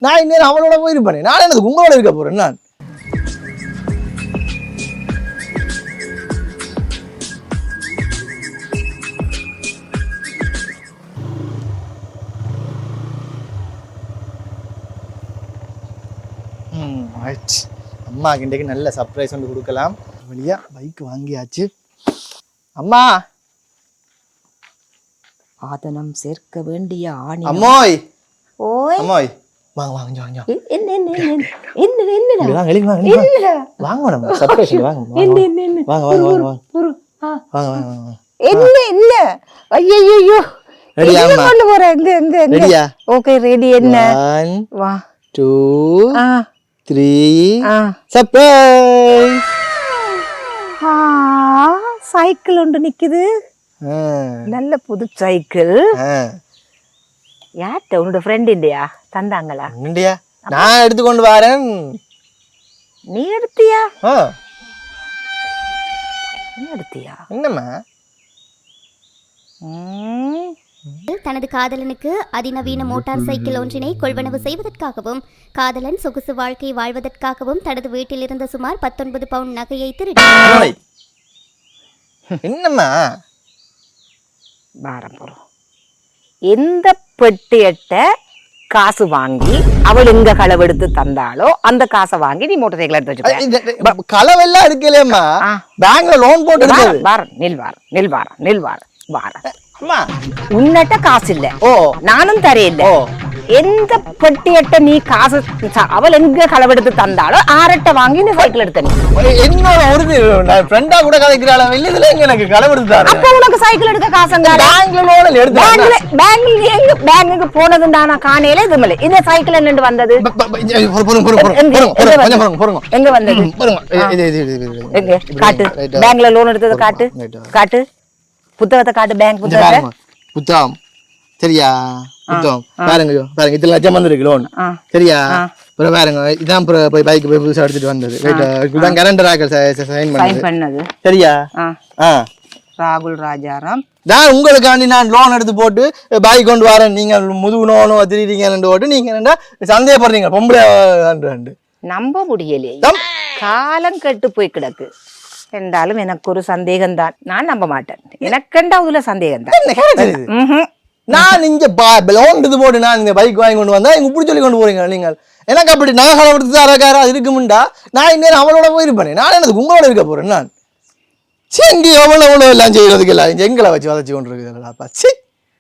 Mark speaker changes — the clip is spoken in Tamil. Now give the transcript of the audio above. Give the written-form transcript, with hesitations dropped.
Speaker 1: நான் இந்நேரம் அவளோட போயிருப்பேன். நான் எனக்கு உங்களோட இருக்க போறேன். நான் அம்மா கிண்டக்கு நல்ல சர்ப்ரைஸ் வந்து கொடுக்கலாம். வழியா பைக் வாங்கியாச்சு. அம்மா
Speaker 2: ஆதனம் சேர்க்க வேண்டிய ஆணி.
Speaker 1: அம்மாய்
Speaker 2: ஓய்
Speaker 1: அம்மாய் வாங்க வாங்க வாங்க.
Speaker 2: என்ன என்ன என்ன என்ன என்ன
Speaker 1: வாங்க வெளிய வாங்க. வாங்க மேடம் சர்ப்ரைஸ் வாங்க.
Speaker 2: என்ன என்ன என்ன
Speaker 1: வாங்க வாங்க வாங்க வாங்க வாங்க வாங்க.
Speaker 2: என்ன என்ன ஐயோ
Speaker 1: ரெடியா அம்மா?
Speaker 2: கொண்டு போறேன். எங்க எங்க எங்க?
Speaker 1: ரெடியா?
Speaker 2: Okay ready. என்ன
Speaker 1: 1
Speaker 2: வா
Speaker 1: 2 3 சர்ப்ரைஸ்.
Speaker 2: சைக்கிள் ஒன்று நிக்குது. நல்ல புது சைக்கிள். யார்கிட்ட? உன்னோட ஃப்ரெண்ட் இல்லையா? தந்தாங்களா?
Speaker 1: இல்லையா, நான் எடுத்து கொண்டு வரேன்.
Speaker 2: நீ எடுத்தியா? நீ எடுத்தியா?
Speaker 1: என்னம்மா?
Speaker 3: தனது காதலனுக்கு அதிநவீன மோட்டார் சைக்கிள் ஒன்றினை கொள்வனவு செய்வதற்காகவும் காதலன் சொகுசு வாழ்க்கை வாழ்வதற்காகவும் தனது வீட்டில் இருந்த சுமார் 19 பவுண்ட் நகையை திருடி.
Speaker 1: என்னம்மா
Speaker 2: பாரம்பரம் எந்த பெட்டியட்ட காசு வாங்கி அவள் எங்க களவெடுத்து தந்தாலோ அந்த காசை வாங்கி நீ மோட்டார் சைக்கிள் எடுத்து வச்சுக்க.
Speaker 1: களவெல்லாம் எடுக்கலையம்மா, பேங்க்ல லோன் போட்டு எடுத்தது.
Speaker 2: வாரம் உன்னட்ட காசு இல்ல. நானும் தரையில்ல. எந்த பெட்டியட்ட நீ காசு அவள் எங்க களவெடுத்து தந்தாலோ ஆரட்ட வாங்கி நீ சைக்கிள் எடுத்த. நீ
Speaker 1: என்னோட ஒரு ஃப்ரெண்டா கூட கதைக்கிறாள். இதுல எங்க எனக்கு களவெடுத்து தர.
Speaker 2: அப்ப உனக்கு சைக்கிள் எடுக்க காசுங்க
Speaker 1: பேங்க்ல லோன் எடுத்து
Speaker 2: பேங்குக்கு போனது தானா காணையில இதுமலை இந்த சைக்கிள் என்னண்டு வந்தது? எங்க வந்தது? காட்டு. பேங்க்ல லோன் எடுத்தது காட்டு. காட்டு புத்தகத்தை காட்டு. பேங்க்
Speaker 1: புத்தகம் சரியா? புத்தகம் பாருங்க பாருங்க. 8 லட்சம் வந்திருக்கு லோன் சரியா? அப்புறம் பாருங்க இதான் போய் பைக் போய் புதுசா எடுத்துட்டு வந்தது. இதான் கரண்டர் ஆக்கல் சைன் பண்ணது சரியா?
Speaker 2: ராகுல் ராஜாராம்
Speaker 1: தான் உங்களுக்காண்டி நான் லோன் எடுத்து போட்டு பைக் கொண்டு வரேன். நீங்க முதுகு நோனும் திருடிங்க போட்டு நீங்க என்னடா சந்தேகப்படுறீங்க? பொம்பளை
Speaker 2: நம்ப முடியலையே. காலம் கெட்டு போய் கிடக்கு என்றாலும் எனக்கு ஒரு சந்தேகம் தான். நான் நம்ப மாட்டேன். எனக்கெண்டா அதுல சந்தேகம் தான்.
Speaker 1: நான் இங்க லோன் எடுத்து போட்டு நான் இந்த பைக் வாங்கி கொண்டு வந்தா இப்படி சொல்லி கொண்டு போறீங்க நீங்கள். எனக்கு அப்படி நகை எடுத்து அரக்காரா இருக்குமுண்டா நான் இந்நேரம் அவளோட போயிருப்பேன். நான் எனக்கு உங்களோட இருக்க போறேன். நான் செங்கி எவ்வளவு எல்லாம் செய்யறதுக்கு எல்லாம் எங்களை வச்சு வதச்சு கொண்டு இருக்குதுல்லப்பா.